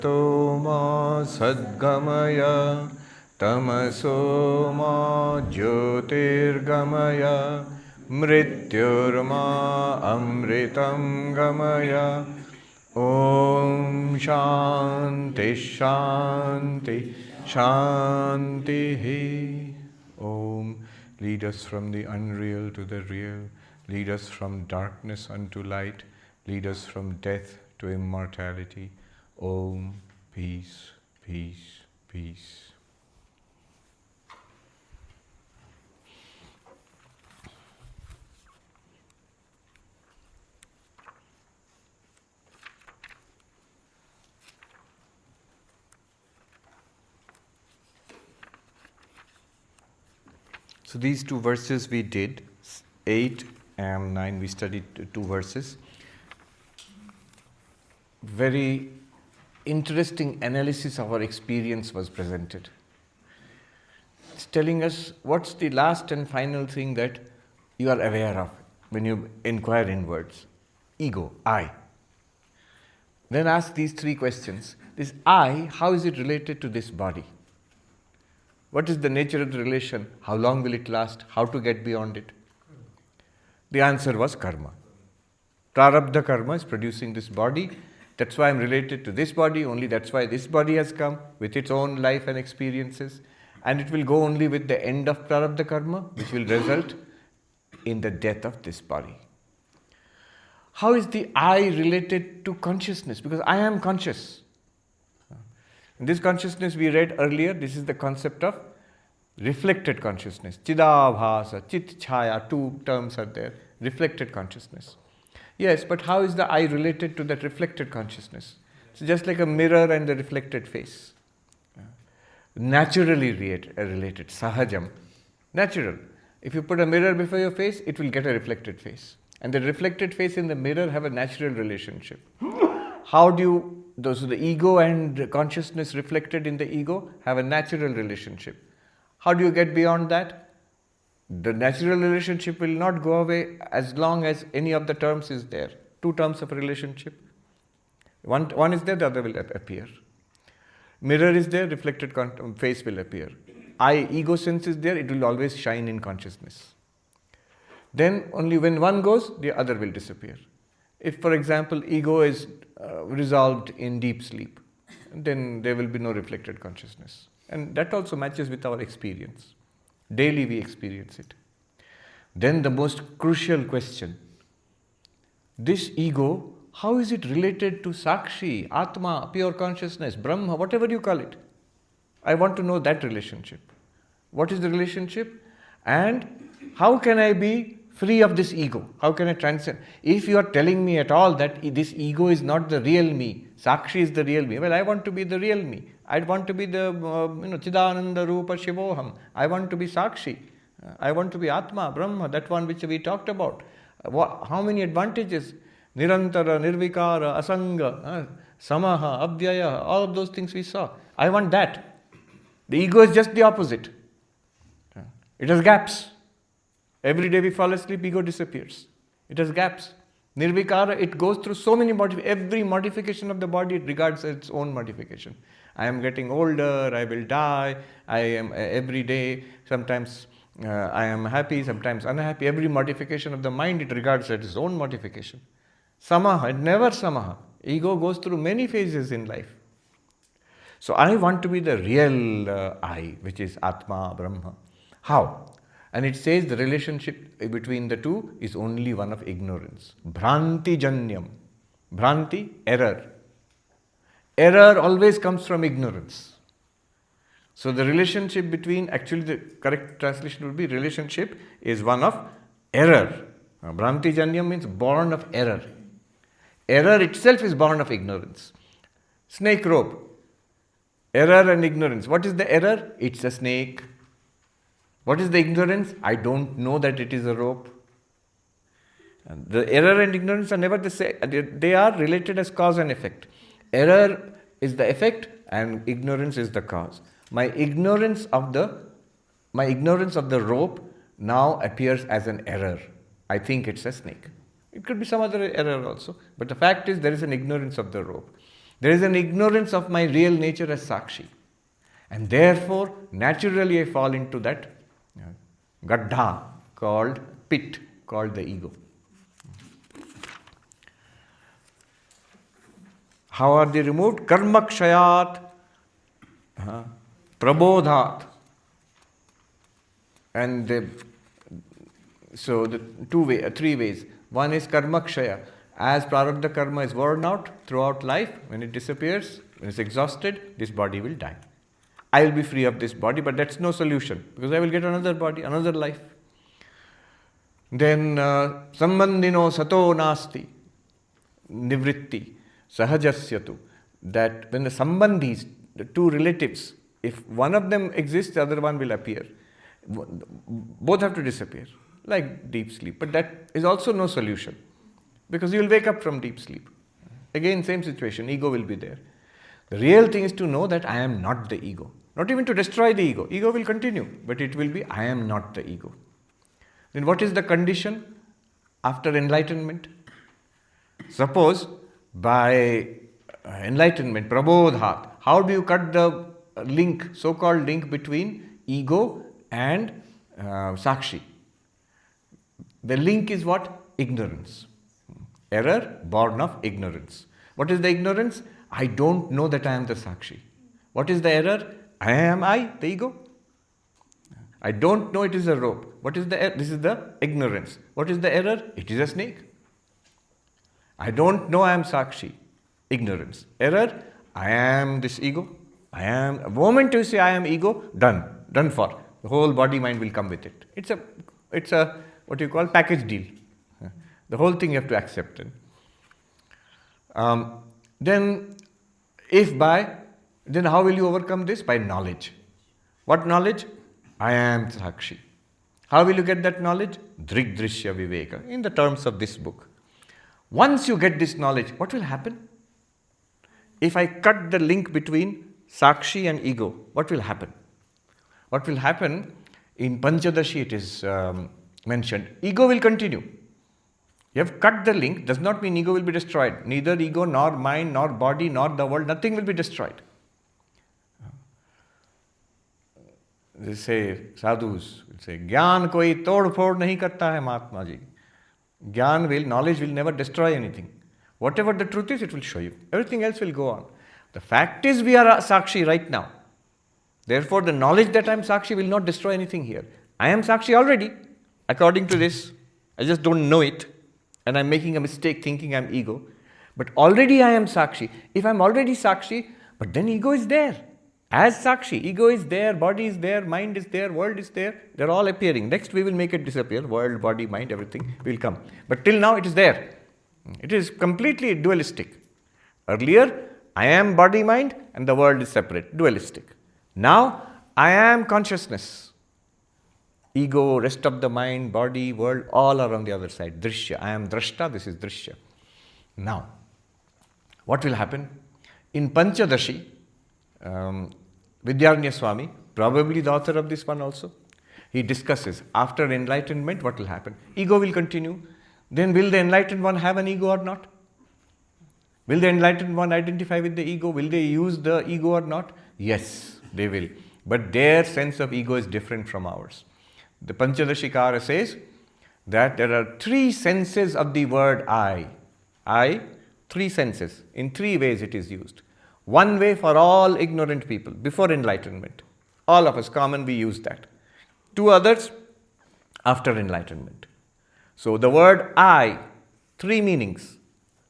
Toma Sadgamaya Tamasoma Jyotirgamaya Mrityurma Amritam Gamaya Om Shanti Shanti Shanti. Om. Lead us from the unreal to the real. Lead us from darkness unto light. Lead us from death to immortality. Om. Peace, peace, peace. So these two verses we did, 8 and 9, we studied two verses. Very interesting analysis of our experience was presented. It's telling us what's the last and final thing that you are aware of when you inquire inwards. Ego, I. Then ask these three questions. This I, how is it related to this body? What is the nature of the relation? How long will it last? How to get beyond it? The answer was karma. Prarabdha karma is producing this body. That's why I'm related to this body, only that's why this body has come with its own life and experiences. And it will go only with the end of Prarabdha karma, which will result in the death of this body. How is the I related to consciousness? Because I am conscious. In this consciousness we read earlier, this is the concept of reflected consciousness. Chidabhasa, Chit Chaya, two terms are there. Reflected consciousness. Yes, but how is the I related to that reflected consciousness? It's just like a mirror and the reflected face. Naturally related, sahajam. Natural. If you put a mirror before your face, it will get a reflected face. And the reflected face in the mirror have a natural relationship. How do you, so the ego and consciousness reflected in the ego have a natural relationship. How do you get beyond that? The natural relationship will not go away as long as any of the terms is there. Two terms of relationship. One is there, the other will appear. Mirror is there, reflected face will appear. Ego sense is there, it will always shine in consciousness. Then only when one goes, the other will disappear. If, for example, ego is resolved in deep sleep, then there will be no reflected consciousness. And that also matches with our experience. Daily we experience it. Then the most crucial question. This ego, how is it related to Sakshi, Atma, pure consciousness, Brahma, whatever you call it? I want to know that relationship. What is the relationship? And how can I be free of this ego? How can I transcend? If you are telling me at all that this ego is not the real me, Sakshi is the real me, well, I want to be the real me. I want to be the Chidananda Rupa Shivoham. I want to be Sakshi. I want to be Atma, Brahma, that one which we talked about. How many advantages? Nirantara, Nirvikara, Asanga, Samaha, Abhyaya, all of those things we saw. I want that. The ego is just the opposite. It has gaps. Every day we fall asleep, ego disappears. It has gaps. Nirvikara, it goes through so many every modification of the body, it regards as its own modification. I am getting older, I will die, I am every day, sometimes I am happy, sometimes unhappy. Every modification of the mind, it regards as its own modification. Samaha, never samaha. Ego goes through many phases in life. So I want to be the real I, which is Atma, Brahma. How? And it says the relationship between the two is only one of ignorance. Bhranti janyam. Bhranti, error. Error always comes from ignorance. So the relationship between, actually the correct translation would be relationship is one of error. Bhranti janyam means born of error. Error itself is born of ignorance. Snake rope. Error and ignorance. What is the error? It's a snake. What is the ignorance? I don't know that it is a rope. And the error and ignorance are never the same. They are related as cause and effect. Error is the effect and ignorance is the cause. My ignorance of the rope now appears as an error. I think it's a snake. It could be some other error also. But the fact is there is an ignorance of the rope. There is an ignorance of my real nature as Sakshi. And therefore, naturally I fall into that gaddha called pit, called the ego. How are they removed? Karma kshayat, prabodhat. And so the three ways. One is karma kshaya. As prarabdha karma is worn out throughout life, when it disappears, when it's exhausted, this body will die. I will be free of this body, but that's no solution, because I will get another body, another life. Then sambandhino sato nasti, nivritti, sahajasyatu. That when the sambandhis, the two relatives, if one of them exists, the other one will appear. Both have to disappear, like deep sleep. But that is also no solution, because you will wake up from deep sleep. Again, same situation, ego will be there. The real thing is to know that I am not the ego. Not even to destroy the ego. Ego will continue, but it will be, I am not the ego. Then what is the condition after enlightenment? Suppose by enlightenment, prabodhat, how do you cut the link, so-called link between ego and Sakshi? The link is what? Ignorance. Error born of ignorance. What is the ignorance? I don't know that I am the Sakshi. What is the error? Am I the ego? I don't know it is a rope. What is the error? This is the ignorance. What is the error? It is a snake. I don't know I am Sakshi. Ignorance. Error? I am this ego. I am. The moment you say I am ego, done. Done for. The whole body mind will come with it. It's a what you call package deal. The whole thing you have to accept it. Then how will you overcome this? By knowledge. What knowledge? I am Sakshi. How will you get that knowledge? Dṛg-Dṛśya-Viveka, in the terms of this book. Once you get this knowledge, what will happen? If I cut the link between Sakshi and ego, what will happen? What will happen? In Panchadashi it is mentioned, ego will continue. You have cut the link, does not mean ego will be destroyed. Neither ego, nor mind, nor body, nor the world, nothing will be destroyed. They say, sadhus will say, Gyan koi tod phod nahi karta hai Mahatma ji. Knowledge will never destroy anything. Whatever the truth is, it will show you. Everything else will go on. The fact is, we are Sakshi right now. Therefore, the knowledge that I am Sakshi will not destroy anything here. I am Sakshi already, according to this. I just don't know it. And I'm making a mistake thinking I'm ego. But already I am Sakshi. If I'm already Sakshi, but then ego is there. As Sakshi, ego is there, body is there, mind is there, world is there. They're all appearing. Next we will make it disappear. World, body, mind, everything will come. But till now it is there. It is completely dualistic. Earlier, I am body, mind, and the world is separate, dualistic. Now, I am consciousness. Ego, rest of the mind, body, world, all are on the other side. Drishya. I am Drashta, this is Drishya. Now, what will happen? In Panchadashi, Vidyaranya Swami, probably the author of this one also, he discusses after enlightenment what will happen. Ego will continue. Then will the enlightened one have an ego or not? Will the enlightened one identify with the ego? Will they use the ego or not? Yes, they will. But their sense of ego is different from ours. The Panchadashikara says that there are three senses of the word I. I, three senses. In three ways it is used. One way for all ignorant people before enlightenment. All of us common, we use that. Two others after enlightenment. So the word I, three meanings.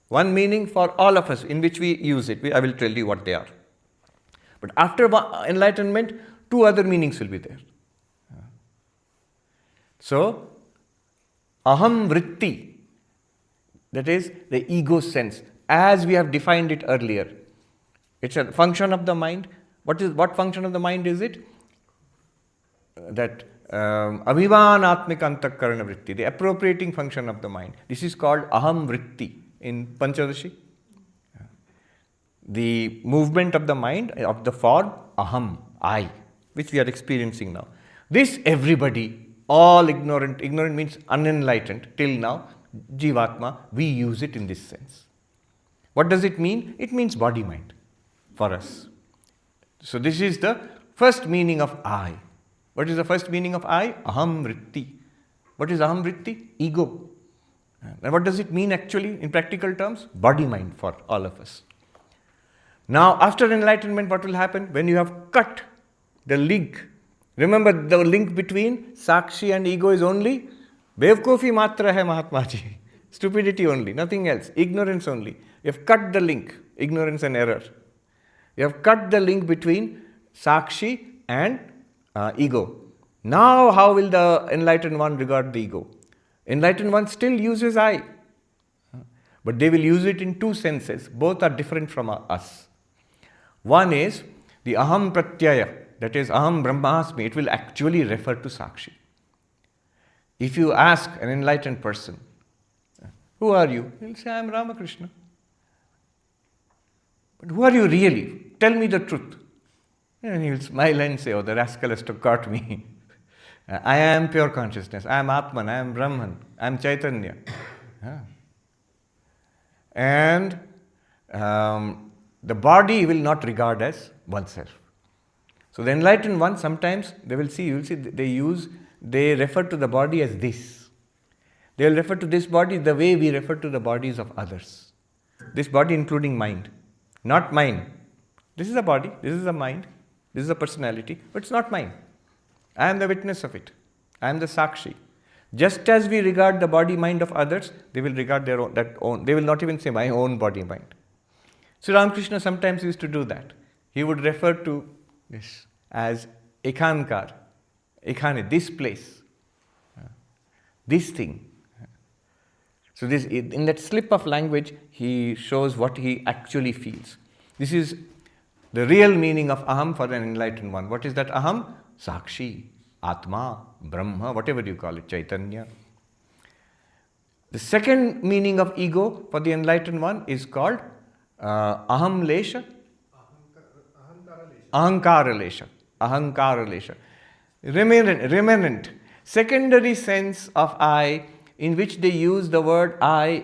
One meaning for all of us in which we use it. I will tell you what they are. But after enlightenment, two other meanings will be there. So, aham vritti, that is the ego sense, as we have defined it earlier. It's a function of the mind. What function of the mind is it? That abhimanatmika antakarana vritti, the appropriating function of the mind. This is called aham vritti in Panchadashi. The movement of the mind, of the form, aham, I, which we are experiencing now. This everybody, all ignorant means unenlightened till now, Jivatma, we use it in this sense. What does it mean? It means body-mind for us. So this is the first meaning of I. What is the first meaning of I? Aham vritti. What is aham vritti? Ego. And what does it mean actually in practical terms? Body-mind for all of us. Now, after enlightenment, what will happen? When you have cut the link, remember the link between Sakshi and ego is only Bevkofi matra hai Mahatma ji. Stupidity only, nothing else. Ignorance only. You have cut the link, ignorance and error. You have cut the link between Sakshi and ego. Now, how will the enlightened one regard the ego? Enlightened one still uses I, but they will use it in two senses. Both are different from us. One is the aham pratyaya, that is aham brahmasmi. It will actually refer to Sakshi. If you ask an enlightened person, who are you? He'll say, I am Ramakrishna. But who are you really? Tell me the truth. And he'll smile and say, oh, the rascal has got me. I am pure consciousness. I am Atman. I am Brahman. I am Chaitanya. And the body will not regard as oneself. So the enlightened one, sometimes they will see, you will see they refer to the body as this. They will refer to this body the way we refer to the bodies of others. This body including mind. Not mine. This is a body, this is a mind, this is a personality, but it's not mine. I am the witness of it. I am the Sakshi. Just as we regard the body mind of others, they will regard their own. They will not even say my own body mind. So Ramakrishna sometimes used to do that. He would refer to this as ekhankar, ekhane, this place, this thing. So this, in that slip of language, he shows what he actually feels. This is the real meaning of aham for an enlightened one. What is that aham? Sakshi, Atma, Brahma, whatever you call it, Chaitanya. The second meaning of ego for the enlightened one is called aham lesha, ahankara lesha, ahankara lesha. Remanent, secondary sense of I, in which they use the word I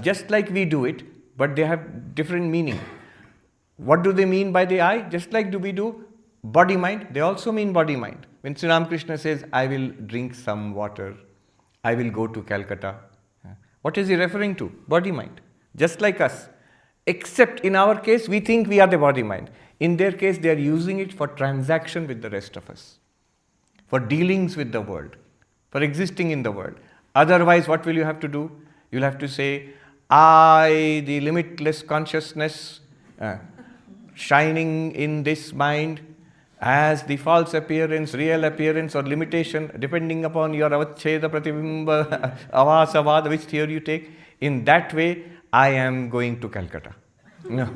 just like we do it, but they have different meaning. What do they mean by the I? Just like do we do body mind, they also mean body mind. When Sri Ramakrishna says, I will drink some water, I will go to Calcutta, what is he referring to? Body mind. Just like us. Except in our case, we think we are the body mind. In their case, they are using it for transaction with the rest of us, for dealings with the world, for existing in the world. Otherwise, what will you have to do? You'll have to say, I, the limitless consciousness, shining in this mind as the false appearance, real appearance or limitation, depending upon your avacheda, pratibimba, avasavad, which theory you take. In that way, I am going to Calcutta. No.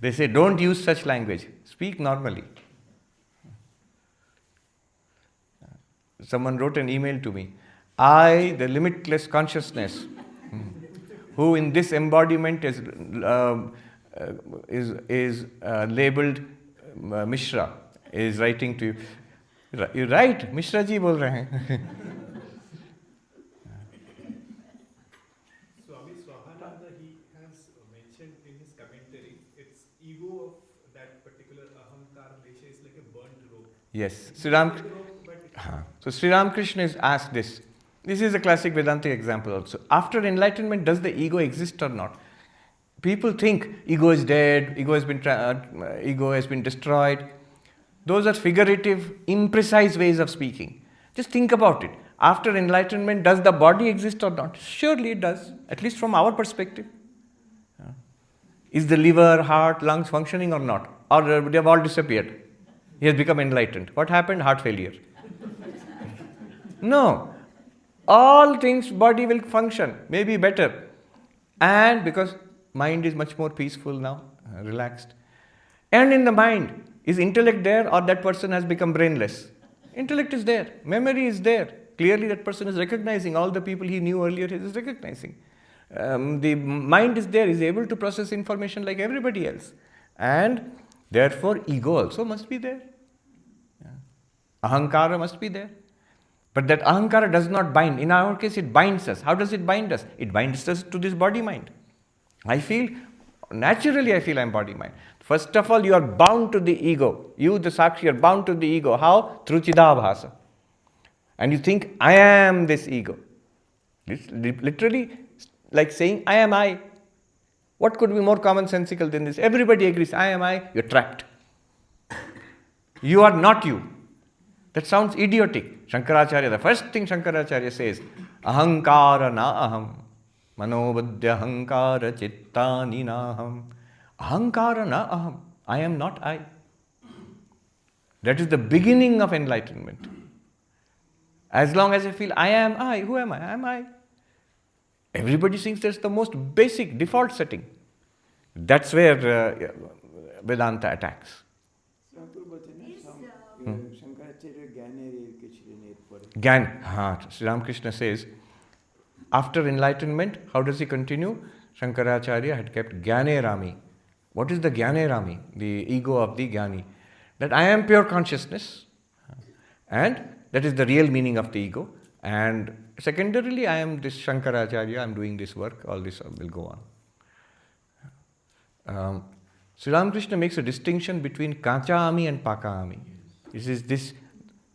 They say, don't use such language. Speak normally. Someone wrote an email to me. I, the limitless consciousness, who in this embodiment is labeled Mishra, is writing to you. You're right, Mishra ji bol rahe hain. Swami Swahananda, he has mentioned in his commentary, its ego of that particular ahankar lesha is like a burnt rope. Yes, so Sri Ramakrishna is asked this. This is a classic Vedantic example also. After enlightenment, does the ego exist or not? People think ego is dead, ego has been destroyed. Those are figurative, imprecise ways of speaking. Just think about it. After enlightenment, does the body exist or not? Surely it does, at least from our perspective. Is the liver, heart, lungs functioning or not? Or they have all disappeared? He has become enlightened. What happened? Heart failure. No. All things, body will function, maybe better. And because mind is much more peaceful now, relaxed. And in the mind, is intellect there or that person has become brainless? Intellect is there, memory is there. Clearly that person is recognizing all the people he knew earlier, he is recognizing. The mind is there, is able to process information like everybody else. And therefore ego also must be there. Ahankara must be there. But that ahankara does not bind. In our case, it binds us. How does it bind us? It binds us to this body-mind. Naturally I feel I'm body-mind. First of all, you are bound to the ego. You, the Sakshi, are bound to the ego. How? Through Chidabhasa. And you think, I am this ego. It's literally like saying, I am I. What could be more commonsensical than this? Everybody agrees, I am I. You're trapped. You are not you. That sounds idiotic. Shankaracharya, the first thing Shankaracharya says, ahankara na aham, manobuddhya ahankara chittani na aham. Ahankara na aham. I am not I. That is the beginning of enlightenment. As long as I feel I am I, who am I? I am I. Everybody thinks that's the most basic default setting. That's where Vedanta attacks. Gyan. Sri Ramakrishna says, after enlightenment, how does he continue? Shankaracharya had kept Gyane Rami. What is the Gyane Rami? The ego of the Gyani. That I am pure consciousness. And that is the real meaning of the ego. And secondarily, I am this Shankaracharya, I am doing this work, all this will go on. Sri Ramakrishna makes a distinction between Kacha-ami and Paka-ami.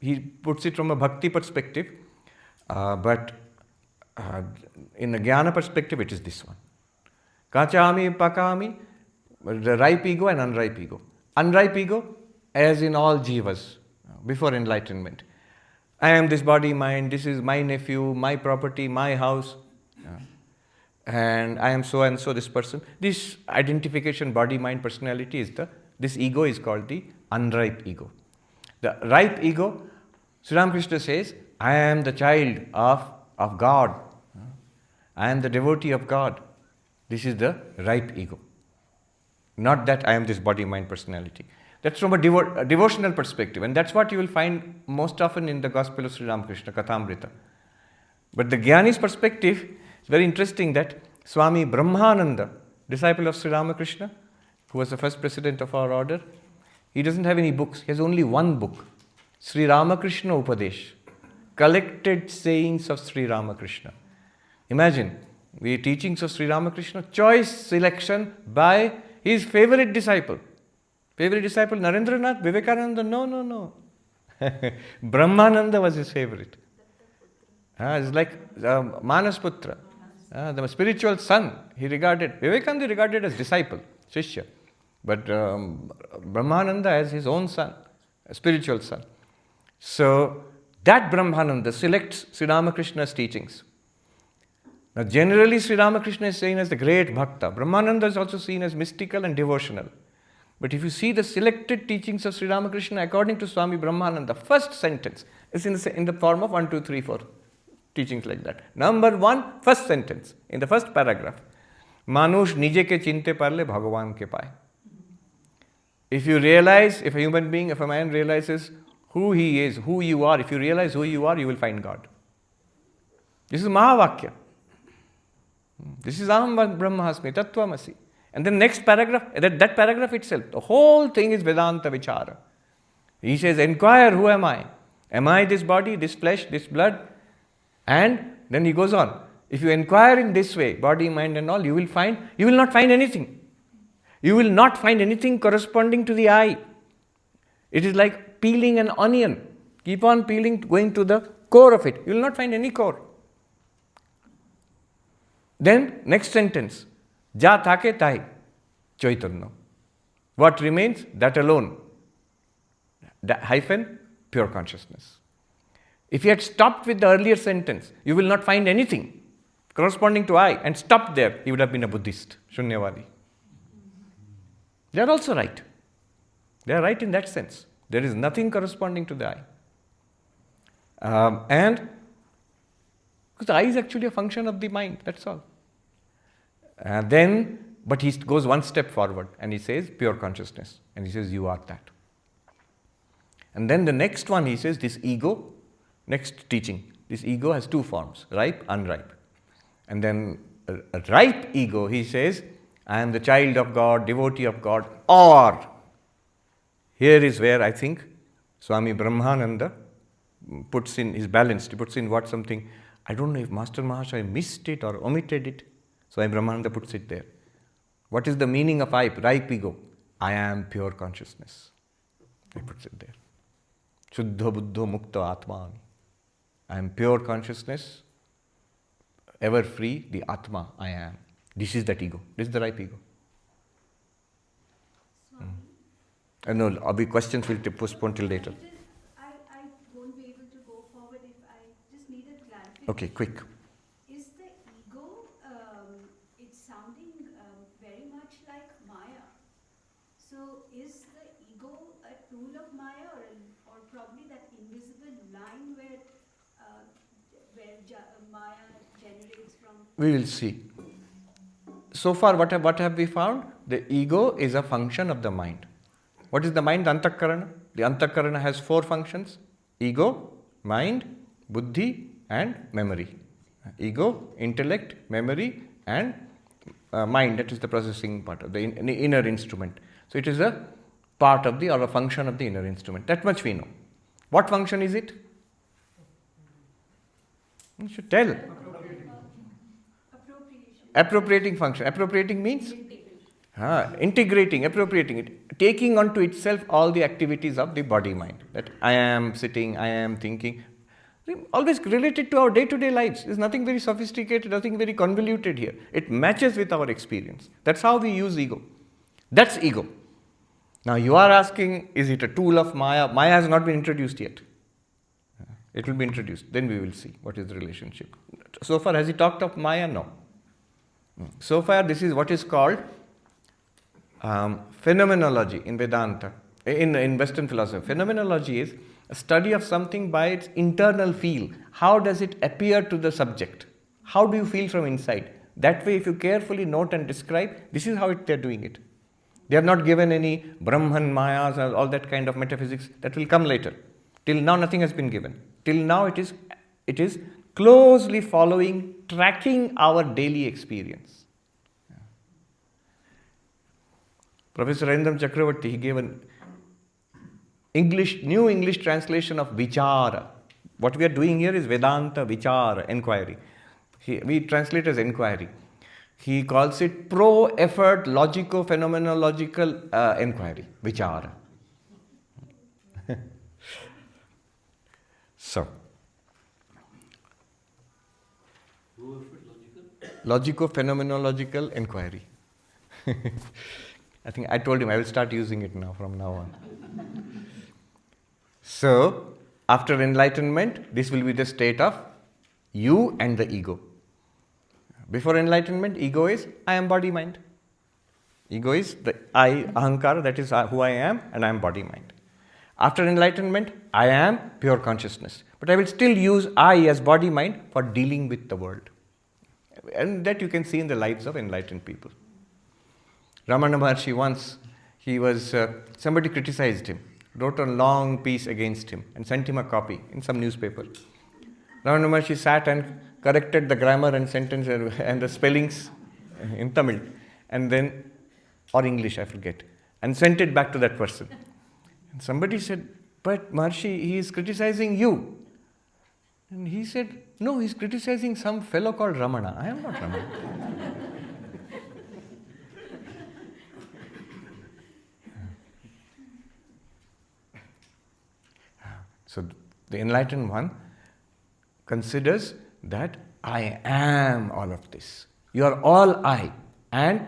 He puts it from a bhakti perspective, but in a jnana perspective, it is this one. Kacha-ami, Paka-ami, the ripe ego and unripe ego. Unripe ego, as in all jivas, before enlightenment. I am this body, mind, this is my nephew, my property, my house, and I am so and so this person. This identification, body, mind, personality this ego is called the unripe ego. The ripe ego, Sri Ramakrishna says, I am the child of God. I am the devotee of God. This is the ripe ego. Not that I am this body, mind, personality. That's from a devotional perspective, and that's what you will find most often in the Gospel of Sri Ramakrishna, Kathamrita. But the Jnani's perspective is very interesting that Swami Brahmananda, disciple of Sri Ramakrishna, who was the first president of our order, he doesn't have any books. He has only one book, Sri Ramakrishna Upadesh, collected sayings of Sri Ramakrishna. Imagine, the teachings of Sri Ramakrishna, choice selection by his favorite disciple. Favorite disciple, Narendranath, Vivekananda? No. Brahmananda was his favorite. It's like Manasputra, the spiritual son. Vivekananda regarded as disciple, Shishya. But Brahmananda as his own son, a spiritual son. So that Brahmananda selects Sri Ramakrishna's teachings. Now generally Sri Ramakrishna is seen as the great bhakta. Brahmananda is also seen as mystical and devotional. But if you see the selected teachings of Sri Ramakrishna according to Swami Brahmananda, first sentence is in the form of 1, 2, 3, 4 teachings like that. Number 1, first sentence, in the first paragraph. Manush nije ke chinte parle Bhagavan ke paye. If you realize, if a man realizes who he is, who you are, if you realize who you are, you will find God. This is Mahavakya. This is Aham Brahmasmi, Tattvamasi. And then next paragraph, that paragraph itself, the whole thing is Vedanta Vichara. He says, inquire, who am I? Am I this body, this flesh, this blood? And then he goes on. If you inquire in this way, body, mind and all, you will not find anything. You will not find anything corresponding to the I. It is like peeling an onion. Keep on peeling, going to the core of it. You will not find any core. Then, next sentence. Ja thake tai, Chaitanya. What remains? That alone. Hyphen, pure consciousness. If he had stopped with the earlier sentence, you will not find anything corresponding to I, and stopped there, he would have been a Buddhist, Shunyavadi. They are also right. They are right in that sense. There is nothing corresponding to the I. And because the I is actually a function of the mind, that's all. But he goes one step forward and he says pure consciousness. And he says you are that. And then the next one he says this ego, next teaching, this ego has 2 forms, ripe, unripe. And then a ripe ego, he says, I am the child of God, devotee of God, or here is where I think Swami Brahmananda puts in, is balanced. He puts in what something, I don't know if Master Mahashaya missed it or omitted it. Swami Brahmananda puts it there. What is the meaning of ripe ego? I am pure consciousness. He puts it there. Shuddha buddho mukta atmani. I am pure consciousness, ever free, the Atma, I am. This is that ego. This is the ripe ego. No, Abhi, questions will postpone till later. I won't be able to go forward if I just needed clarification. Okay, quick. Is the ego, it's sounding very much like Maya. So is the ego a tool of Maya or probably that invisible line where Maya generates from? We will see. So far, what have we found? The ego is a function of the mind. What is the mind? The Antakarana. The Antakarana has 4 functions: ego, mind, buddhi, and memory. Ego, intellect, memory, and mind. That is the processing part of the inner instrument. So it is a part of or a function of the inner instrument. That much we know. What function is it? You should tell. Appropriating function. Appropriating means? Integrating, appropriating it, taking onto itself all the activities of the body-mind. That I am sitting, I am thinking. Always related to our day-to-day lives. There's nothing very sophisticated, nothing very convoluted here. It matches with our experience. That's how we use ego. That's ego. Now you are asking, is it a tool of Maya? Maya has not been introduced yet. It will be introduced. Then we will see what is the relationship. So far, has he talked of Maya? No. So far, this is what is called phenomenology in Vedanta, in Western philosophy. Phenomenology is a study of something by its internal feel. How does it appear to the subject? How do you feel from inside? That way, if you carefully note and describe, this is how they are doing it. They have not given any Brahman, Mayas, or all that kind of metaphysics. That will come later. Till now, nothing has been given. Till now, it is closely following, tracking our daily experience. Professor Arindam Chakravarti, he gave an new English translation of Vichara. What we are doing here is Vedanta Vichara, enquiry. We translate as enquiry. He calls it pro-effort, logico-phenomenological enquiry, Vichara. So, logico-phenomenological enquiry. I think I told him I will start using it now, from now on. So, after enlightenment, this will be the state of you and the ego. Before enlightenment, ego is I am body-mind. Ego is the I, ahankara, that is who I am, and I am body-mind. After enlightenment, I am pure consciousness. But I will still use I as body-mind for dealing with the world. And that you can see in the lives of enlightened people. Ramana Maharshi once, somebody criticized him, wrote a long piece against him and sent him a copy in some newspaper. Ramana Maharshi sat and corrected the grammar and sentence and the spellings in Tamil, and then, or English, I forget, and sent it back to that person. And somebody said, but Maharshi, he is criticizing you. And he said, no, he's criticizing some fellow called Ramana. I am not Ramana. So the enlightened one considers that I am all of this. You are all I, and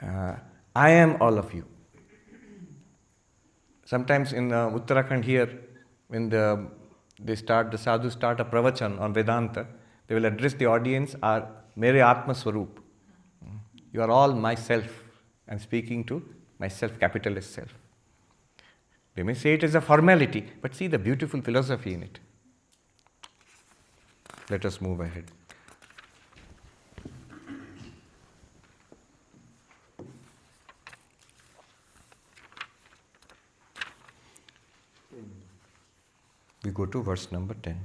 I am all of you. Sometimes in Uttarakhand here, when the sadhus start a pravachan on Vedanta, they will address the audience, Mere Atma Swarup. You are all myself. I am speaking to myself, capital S self. They may say it as a formality, but see the beautiful philosophy in it. Let us move ahead. We go to verse number 10.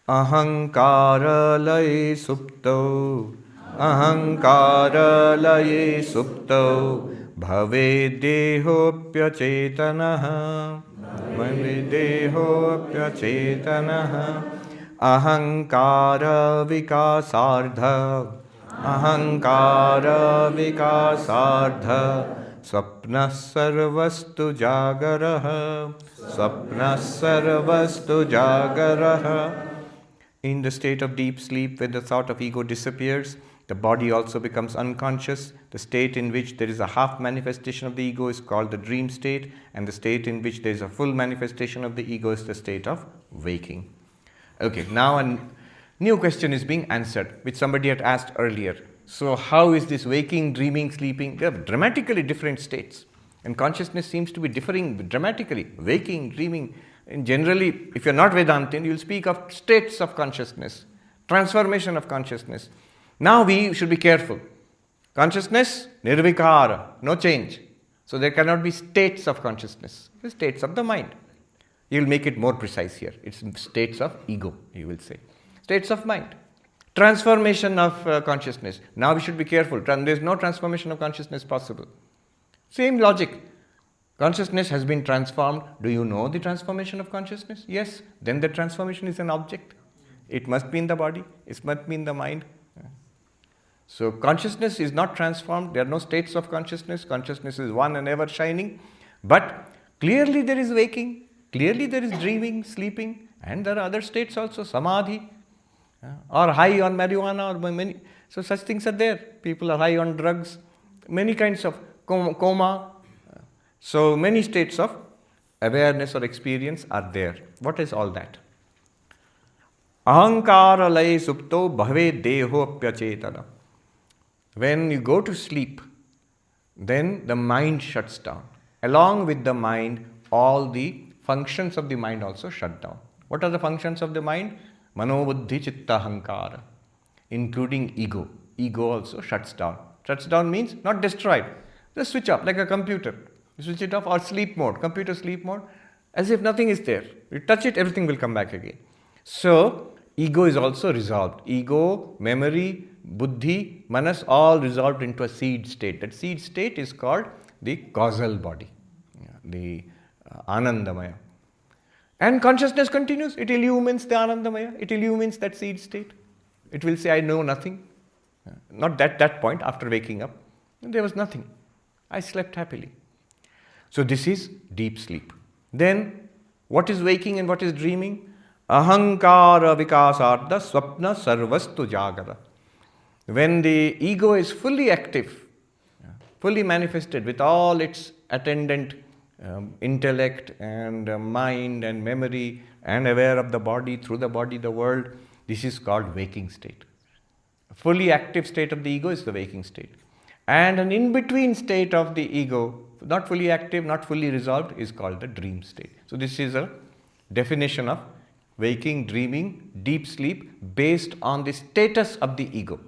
Ahankara laye supto, ahankara laye supto, bhave dehopyachetanah, bhave dehopyachetanah, ahankara vikasardha, ahankara vikasardha, swapna sarvastu jagarah, swapna sarvastu jagarah. In the state of deep sleep, when the thought of ego disappears, the body also becomes unconscious. The state in which there is a half manifestation of the ego is called the dream state, and the state in which there is a full manifestation of the ego is the state of waking. Okay, now a new question is being answered, which somebody had asked earlier. So how is this waking, dreaming, sleeping? They are dramatically different states. And consciousness seems to be differing dramatically. Waking, dreaming. And generally, if you're not Vedantin, you'll speak of states of consciousness, transformation of consciousness. Now we should be careful. Consciousness, nirvikara, no change. So there cannot be states of consciousness, the states of the mind. You will make it more precise here. It's states of ego, you will say. States of mind. Transformation of consciousness. Now we should be careful. There is no transformation of consciousness possible. Same logic. Consciousness has been transformed. Do you know the transformation of consciousness? Yes. Then the transformation is an object. It must be in the body. It must be in the mind. So consciousness is not transformed. There are no states of consciousness. Consciousness is one and ever shining. But clearly there is waking. Clearly there is dreaming, sleeping. And there are other states also. Samadhi. Or high on marijuana. Or many. So such things are there. People are high on drugs. Many kinds of coma. So many states of awareness or experience are there. What is all that? Ahankara lay supto bhave deho apyachetana. When you go to sleep, then the mind shuts down. Along with the mind, all the functions of the mind also shut down. What are the functions of the mind? Manobuddhi chitta hankara, including ego. Ego also shuts down. Shuts down means not destroyed. Just switch off like a computer. You switch it off, or sleep mode, computer sleep mode, as if nothing is there. You touch it, everything will come back again. So, ego is also resolved. Ego, memory, buddhi, manas, all resolved into a seed state. That seed state is called the causal body, the Anandamaya. And consciousness continues. It illumines the Anandamaya. It illumines that seed state. It will say, I know nothing. Not at that point, after waking up. There was nothing. I slept happily. So this is deep sleep. Then, what is waking and what is dreaming? Ahankara vikasartha swapna sarvastu jagara. When the ego is fully active, fully manifested with all its attendant intellect and mind and memory and aware of the body, through the body, the world, this is called waking state. A fully active state of the ego is the waking state. And an in-between state of the ego, not fully active, not fully resolved, is called the dream state. So this is a definition of waking, dreaming, deep sleep based on the status of the ego.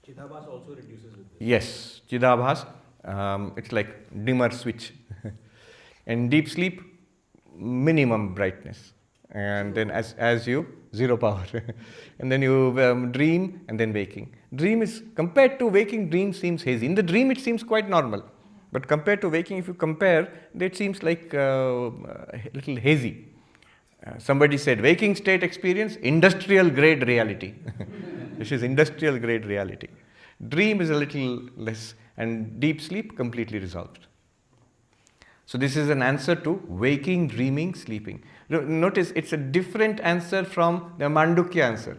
Chidabhas also reduces with this. Yes, Chidabhas, it's like dimmer switch. And deep sleep, minimum brightness. And then as you, zero power. And then you dream and then waking. Dream is, compared to waking, dream seems hazy. In the dream it seems quite normal. But compared to waking, if you compare, it seems like a little hazy. Somebody said, waking state experience, industrial grade reality. This is industrial grade reality. Dream is a little less, and deep sleep completely resolved. So this is an answer to waking, dreaming, sleeping. Notice it's a different answer from the Mandukya answer.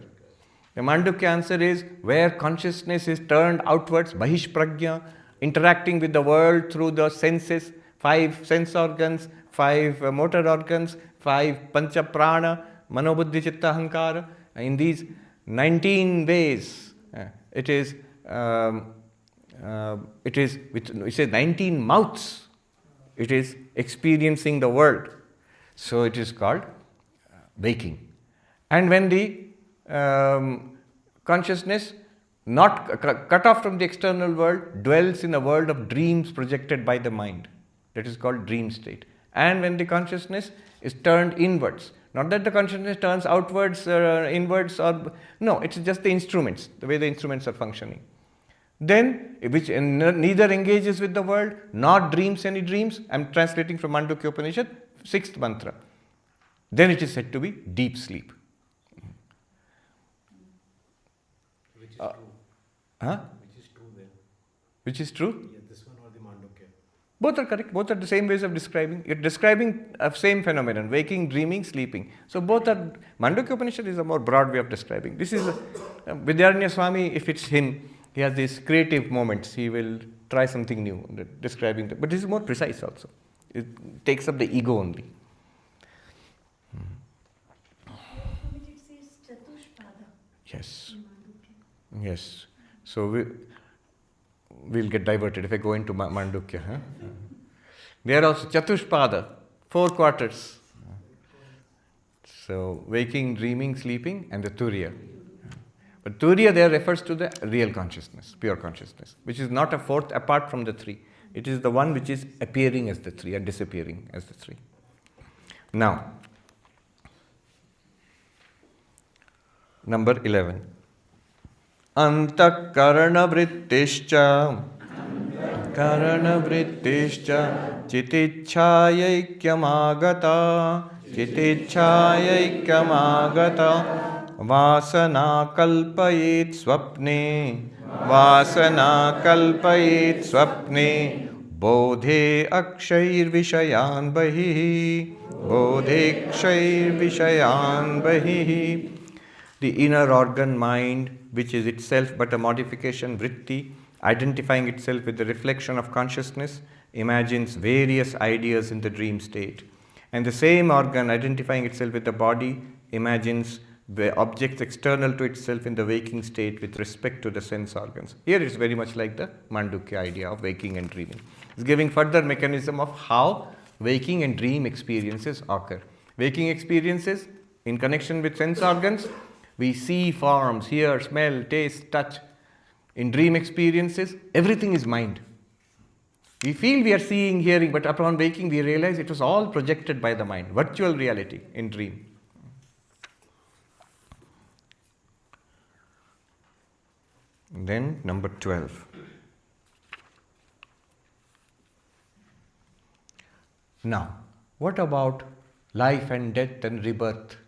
The Mandukya answer is where consciousness is turned outwards, Bahish Prajna, interacting with the world through the senses, 5 sense organs, 5 motor organs, 5 pancha prana, manobuddhi chitta hankara. In these 19 ways, it is it says 19 mouths. It is experiencing the world. So it is called waking. And when the consciousness, not cut off from the external world, dwells in a world of dreams projected by the mind, that is called dream state. And when the consciousness is turned inwards, not that the consciousness turns outwards, inwards, or no, it's just the instruments, the way the instruments are functioning. then which neither engages with the world nor dreams any dreams. I am translating from Mandukya Upanishad, 6th mantra. Then it is said to be deep sleep. Which is true. Huh? Which is true then. Which is true? Yeah, this one or the Mandukya. Both are correct. Both are the same ways of describing. You're describing a same phenomenon: waking, dreaming, sleeping. So both are. Mandukya Upanishad is a more broad way of describing. This is Vidyaranya Swami. If it's him, he has these creative moments. He will try something new, describing. But this is more precise also. It takes up the ego only. It says Chatushpada. Yes. in Mandukya. Yes. So we'll get diverted if I go into Mandukya. Huh? There also Chatushpada, 4 quarters. So waking, dreaming, sleeping, and the Turiya. But Turiya there refers to the real consciousness, pure consciousness, which is not a fourth apart from the 3. It is the one which is appearing as the 3 and disappearing as the 3. Now, number 11. Antakarana-vrittishcha chitichhayaikyamagata vasana kalpayet swapne bodhe akshayir vishayan bahihi. The inner organ mind, which is itself but a modification, vritti, identifying itself with the reflection of consciousness, imagines various ideas in the dream state. And the same organ, identifying itself with the body, imagines the objects external to itself in the waking state with respect to the sense organs. Here it's very much like the Mandukya idea of waking and dreaming. It's giving further mechanism of how waking and dream experiences occur. Waking experiences in connection with sense organs, we see forms, hear, smell, taste, touch. In dream experiences, everything is mind. We feel we are seeing, hearing, but upon waking we realize it was all projected by the mind. Virtual reality in dream. Then number 12. Now, what about life and death and rebirth?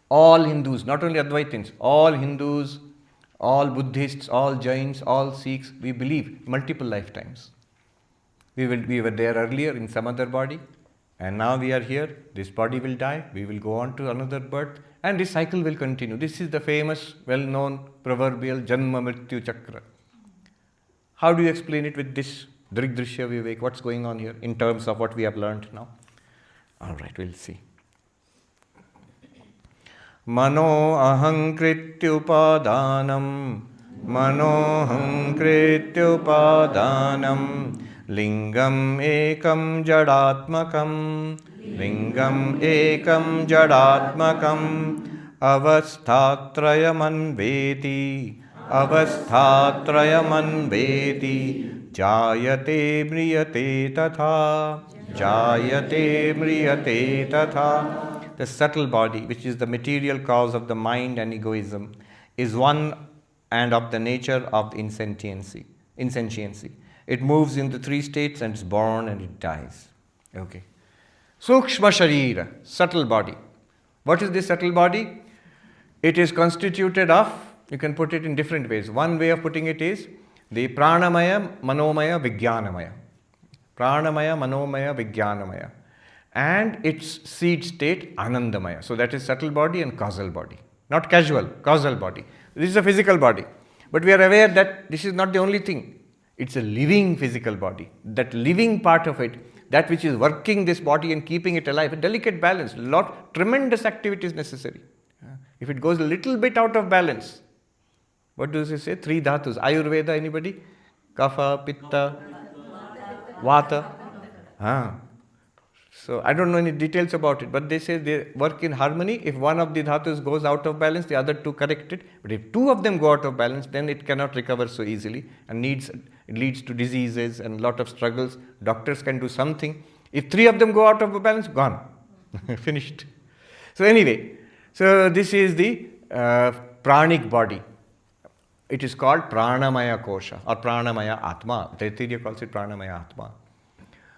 All Hindus, not only Advaitins, all Hindus, all Buddhists, all Jains, all Sikhs, we believe multiple lifetimes. We were there earlier in some other body, and now we are here. This body will die, we will go on to another birth, and this cycle will continue. This is the famous, well-known, proverbial Janma Mrityu Chakra. How do you explain it with this Dṛg-Dṛśya-Viveka? What's going on here in terms of what we have learned now? All right, we'll see. Mano ahankrityupadanam lingam ekam jadatmakam avasthatrayamanveti jayate mriyate tatha. The subtle body, which is the material cause of the mind and egoism, is one and of the nature of insentiency. It moves in the 3 states and is born and it dies. Okay. Sukshma Sharira, subtle body. What is this subtle body? It is constituted of, you can put it in different ways. One way of putting it is the Pranamaya, Manomaya, Vijnanamaya. Pranamaya, Manomaya, Vijnanamaya. And its seed state, Anandamaya. So that is subtle body and causal body. Not casual, causal body. This is a physical body. But we are aware that this is not the only thing. It's a living physical body. That living part of it, that which is working this body and keeping it alive, a delicate balance, tremendous activity is necessary. If it goes a little bit out of balance, what does it say? 3 dhatus. Ayurveda, anybody? Kapha, Pitta, Vata. So I don't know any details about it, but they say they work in harmony. If one of the dhatus goes out of balance, the other 2 correct it. But if 2 of them go out of balance, then it cannot recover so easily and it leads to diseases and lot of struggles. Doctors can do something. If 3 of them go out of balance, gone. Finished. So anyway, so this is the pranic body. It is called Pranamaya Kosha or Pranamaya Atma. Taittiriya calls it Pranamaya Atma.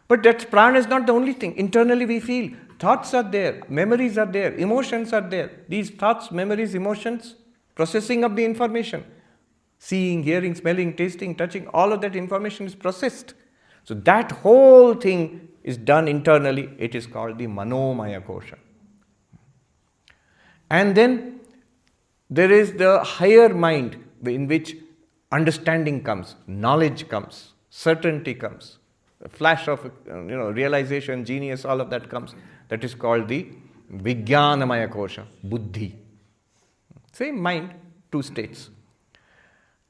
But that prana is not the only thing. Internally we feel, thoughts are there, memories are there, emotions are there. These thoughts, memories, emotions, processing of the information, seeing, hearing, smelling, tasting, touching, all of that information is processed. So that whole thing is done internally. It is called the Manomaya Kosha. And then there is the higher mind in which understanding comes, knowledge comes, certainty comes, a flash of realization, genius, all of that comes. That is called the Vijnanamaya Kosha, Buddhi. Same mind, two states.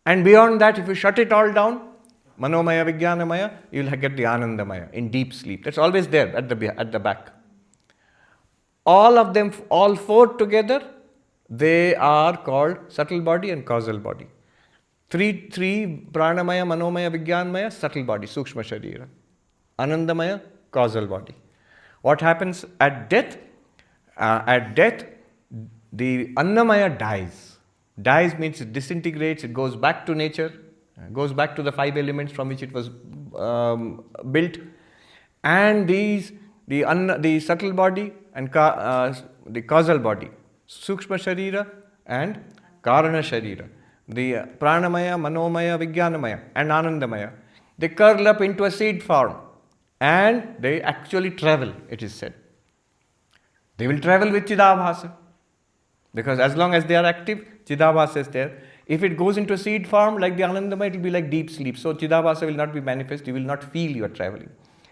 And beyond that, if you shut it all down, Manomaya, Vijnanamaya, you will get the Anandamaya in deep sleep. That's always there at the back. All of them, all four together, they are called subtle body and causal body. Three Pranamaya, Manomaya, Vijnanamaya, subtle body, Sukshma Sharira. Anandamaya, causal body. What happens at death? At death, the Annamaya dies. Dies means it disintegrates, it goes back to nature, goes back to the 5 elements from which it was built. And the subtle body and the causal body, Sukshma Sharira and Karana Sharira, the Pranamaya, Manomaya, Vijnanamaya and Anandamaya, they curl up into a seed form and they actually travel, it is said. They will travel with Chidabhasa because as long as they are active, Chidabhasa is there. If it goes into a seed form like the Anandamaya, it will be like deep sleep. So Chidabhasa will not be manifest, you will not feel you are traveling.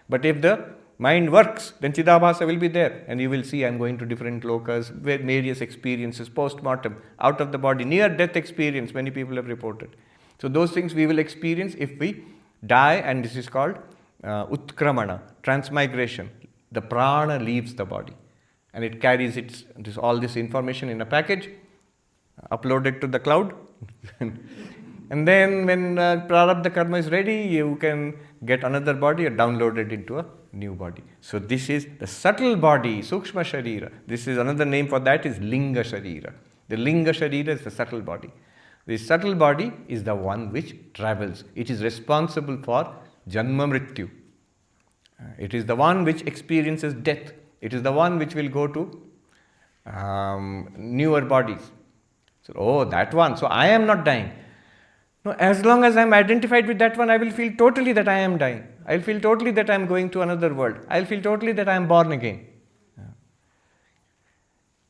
But if the mind works, then Chidabhasa will be there and you will see I am going to different lokas, various experiences, post-mortem, out of the body, near-death experience, many people have reported. So those things we will experience if we die, and this is called Utkramana, transmigration. The prana leaves the body and it carries all this information in a package, uploaded to the cloud. And then when Prarabdha Karma is ready, you can get another body and download it into a new body. So this is the subtle body, Sukshma Sharira. This is another name for that is Linga Sharira. The Linga Sharira is the subtle body. The subtle body is the one which travels. It is responsible for Janma Mrityu. It is the one which experiences death. It is the one which will go to newer bodies. So, that one. So I am not dying. No, as long as I am identified with that one, I will feel totally that I am dying. I will feel totally that I am going to another world. I will feel totally that I am born again.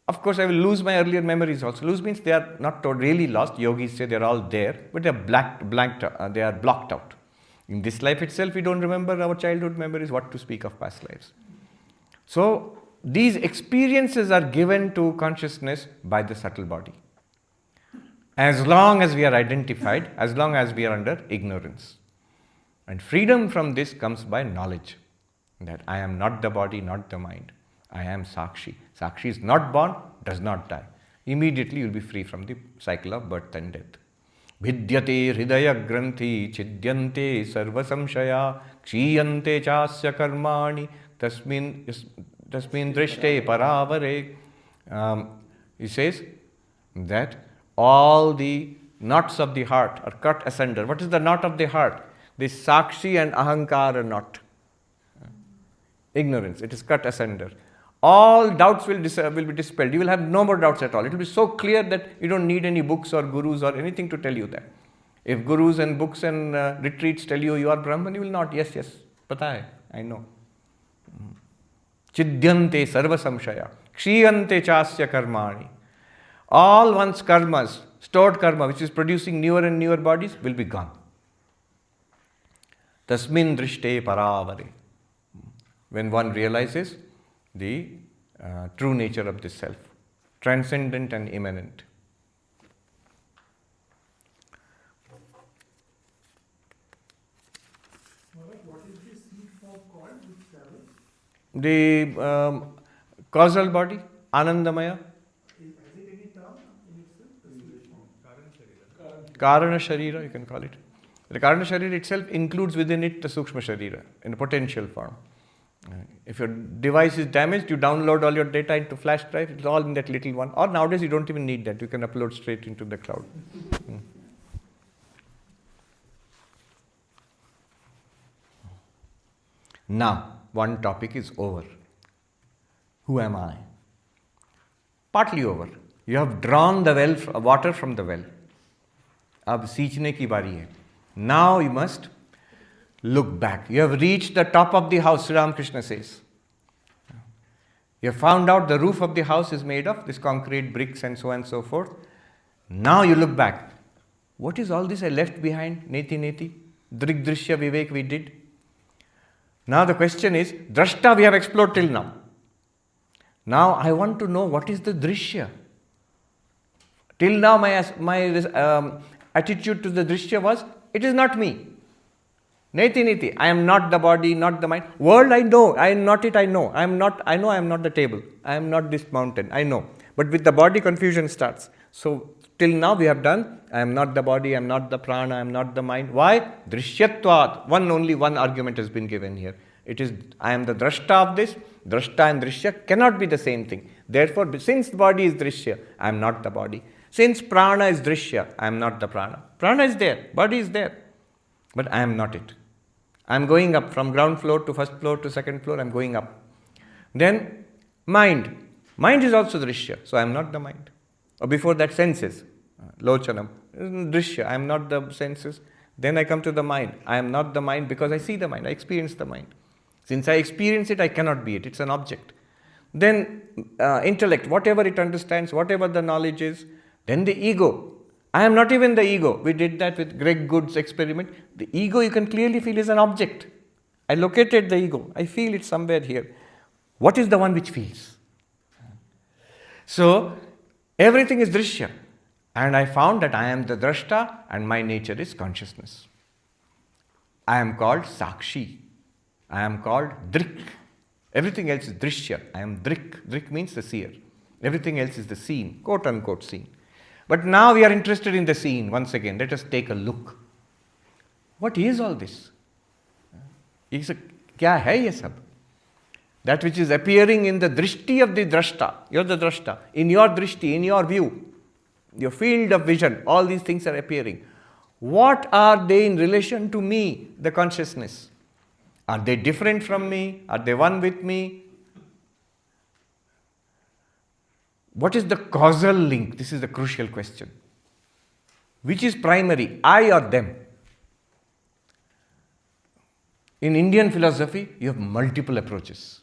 Of course, I will lose my earlier memories also. Lose means they are not really lost. Yogis say they are all there, but they are blocked out. In this life itself, we don't remember our childhood memories, what to speak of past lives. So, these experiences are given to consciousness by the subtle body. As long as we are identified, as long as we are under ignorance. And freedom from this comes by knowledge. That I am not the body, not the mind. I am Sakshi. Sakshi is not born, does not die. Immediately you will be free from the cycle of birth and death. Vidyate hridaya granthi chidyante sarva samshaya kshiyante chasya karmani tasmin drishte paravare. He says that all the knots of the heart are cut asunder. What is the knot of the heart? This Sakshi and Ahankara knot. Ignorance, it is cut asunder. All doubts will be dispelled. You will have no more doubts at all. It will be so clear that you don't need any books or gurus or anything to tell you that. If gurus and books and retreats tell you are Brahman, you will not. Yes, pata hai, I know. Chidyante sarva samshaya, kshiyante chasya karmani. All one's karmas, stored karma, which is producing newer and newer bodies, will be gone. Tasmin drishte paravare. When one realizes the true nature of this self, transcendent and immanent. What is this seed form called which travels? The causal body, Anandamaya, Has it any term in itself? Karana Sharira, you can call it. The Karana Sharira itself includes within it the Sukshma Sharira in a potential form. If your device is damaged, you download all your data into flash drive, it's all in that little one. Or nowadays you don't even need that, you can upload straight into the cloud. Now, one topic is over. Who am I? Partly over. You have drawn the water from the well. अब सींचने की बारी है. Now you must look back. You have reached the top of the house, Sri Ramakrishna says. You have found out the roof of the house is made of this concrete bricks and so on and so forth. Now you look back. What is all this I left behind? Neti neti. Dṛg-Dṛśya-Viveka we did. Now the question is, Drashta we have explored till now. Now I want to know what is the Drishya. Till now my attitude to the Drishya was, it is not me. Neti neti. I am not the body, not the mind. World I know. I am not it, I know. I know I am not the table. I am not this mountain. I know. But with the body confusion starts. So till now we have done, I am not the body, I am not the prana, I am not the mind. Why? Drishyatvat. Only one argument has been given here. It is, I am the drashta of this. Drashta and drishya cannot be the same thing. Therefore, since the body is drishya, I am not the body. Since prana is drishya, I am not the prana. Prana is there, body is there. But I am not it. I am going up from ground floor to first floor to second floor, I am going up. Then mind. Mind is also drishya, so I am not the mind. Or before that, senses. Lochanam. Drishya, I am not the senses. Then I come to the mind. I am not the mind because I see the mind, I experience the mind. Since I experience it, I cannot be it. It's an object. Then intellect, whatever it understands, whatever the knowledge is. Then the ego. I am not even the ego. We did that with Greg Good's experiment. The ego you can clearly feel is an object. I located the ego. I feel it somewhere here. What is the one which feels? So, everything is drishya. And I found that I am the drashta and my nature is consciousness. I am called sakshi. I am called drik. Everything else is drishya. I am drik. Drik means the seer. Everything else is the seen, quote unquote seen. But now we are interested in the scene once again. Let us take a look. What is all this? Kya hai ye sab? That which is appearing in the drishti of the drashta. You are the drashta. In your drishti, in your view, your field of vision, all these things are appearing. What are they in relation to me, the consciousness? Are they different from me? Are they one with me? What is the causal link? This is the crucial question. Which is primary, I or them? In Indian philosophy, you have multiple approaches.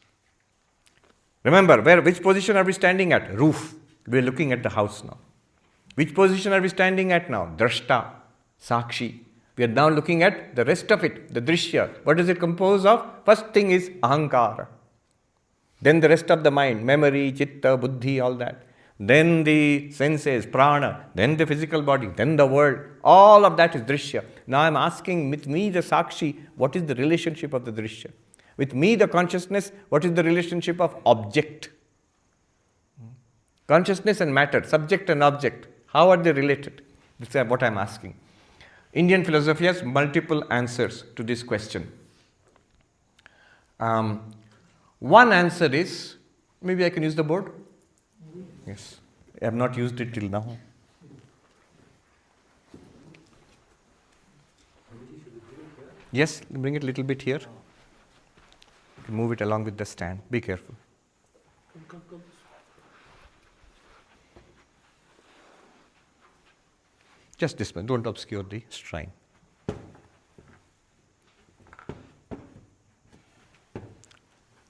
Remember, which position are we standing at? Roof. We are looking at the house now. Which position are we standing at now? Drashta, sakshi. We are now looking at the rest of it, the drishya. What is it composed of? First thing is ahankara. Then the rest of the mind, memory, chitta, buddhi, all that. Then the senses, prana, then the physical body, then the world. All of that is drishya. Now I am asking, with me the sakshi, what is the relationship of the drishya? With me the consciousness, what is the relationship of object? Consciousness and matter, subject and object, how are they related? This is what I am asking. Indian philosophy has multiple answers to this question. One answer is, maybe I can use the board? Yes, I have not used it till now. Yes, bring it a little bit here. You can move it along with the stand. Be careful. Come. Just this one, don't obscure the shrine.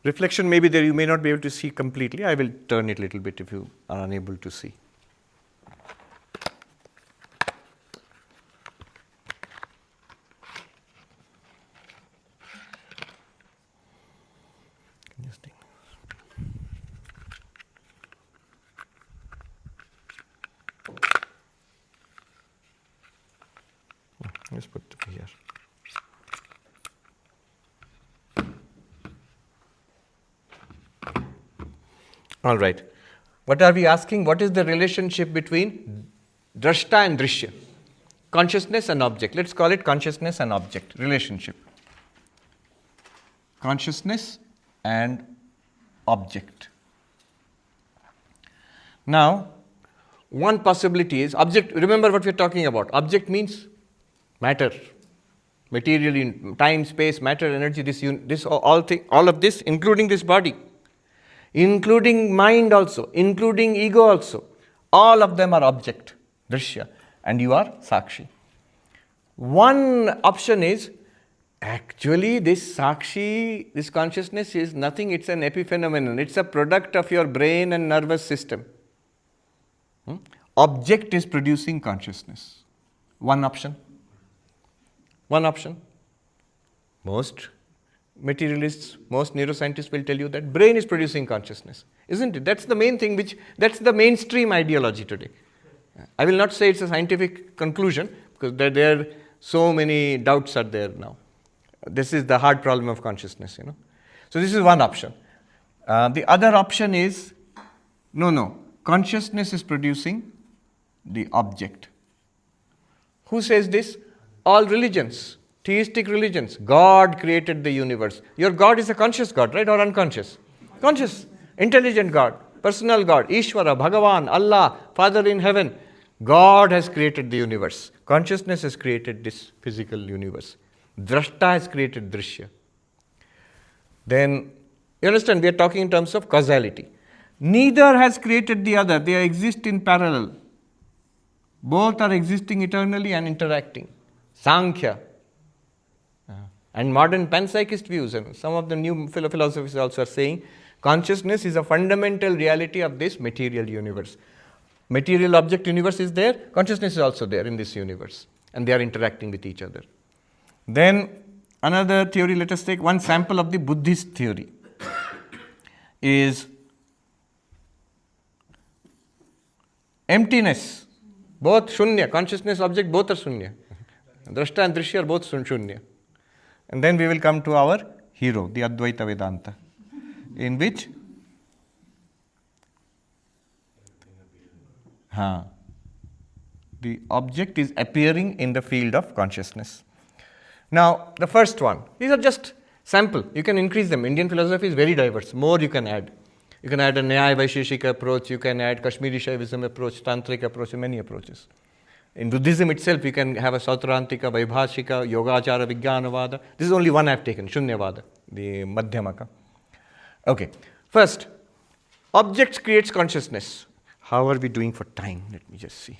Reflection may be there, you may not be able to see completely. I will turn it a little bit if you are unable to see. Let's put it here. All right. What are we asking? What is the relationship between drashta and drishya? Consciousness and object. Let's call it consciousness and object relationship. Consciousness and object. Now, one possibility is object. Remember what we are talking about. Object means matter. material in time, space, matter, energy, all of this, including this body, including mind also, including ego also, all of them are object, drishya, and you are sakshi. One option is, actually this sakshi, this consciousness is nothing, it's an epiphenomenon, it's a product of your brain and nervous system. Object is producing consciousness. One option. One option. Most materialists, most neuroscientists will tell you that brain is producing consciousness. Isn't it? That's the main thing, that's the mainstream ideology today. I will not say it's a scientific conclusion, because there are so many doubts are there now. This is the hard problem of consciousness, So this is one option. The other option is, no, consciousness is producing the object. Who says this? All religions, theistic religions. God created the universe. Your God is a conscious God, right, or unconscious? Conscious, intelligent God, personal God, Ishvara, Bhagavan, Allah, Father in heaven. God has created the universe. Consciousness has created this physical universe. Drashta has created Drishya. Then, you understand, we are talking in terms of causality. Neither has created the other. They exist in parallel. Both are existing eternally and interacting. Sankhya. And modern panpsychist views, and some of the new philosophies also are saying, consciousness is a fundamental reality of this material universe. Material object universe is there, consciousness is also there in this universe. And they are interacting with each other. Then another theory, let us take one sample of the Buddhist theory, is emptiness. Both shunya, consciousness, object, both are shunya. Drashta and Drishya are both shunya. And then we will come to our hero, the Advaita Vedanta, in which the object is appearing in the field of consciousness. Now, the first one, these are just sample. You can increase them. Indian philosophy is very diverse. More you can add. You can add a Nyaya Vaisheshika approach, you can add Kashmiri Shaivism approach, Tantric approach, many approaches. In Buddhism itself, you can have a Sautrantika, Vaibhashika, Yogachara, Vijnanavada. This is only one I have taken, Shunyavada, the Madhyamaka. Okay, first, objects creates consciousness. How are we doing for time? Let me just see.